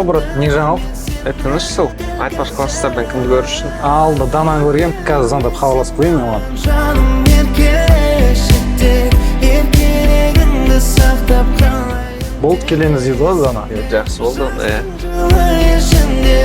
жаңалыққа брат, не жаңалық? Тыныш сол. Айтпақшы класстардан кімді көрішін? Алда дананы көргем, қазір звондап хабарласып қояйын мен оған. Жаным еркелешекте, еркелігіңді сақтап қалайын. Болды, келеміз дейді ғой дана. Жақсы болды, Жылы ішінде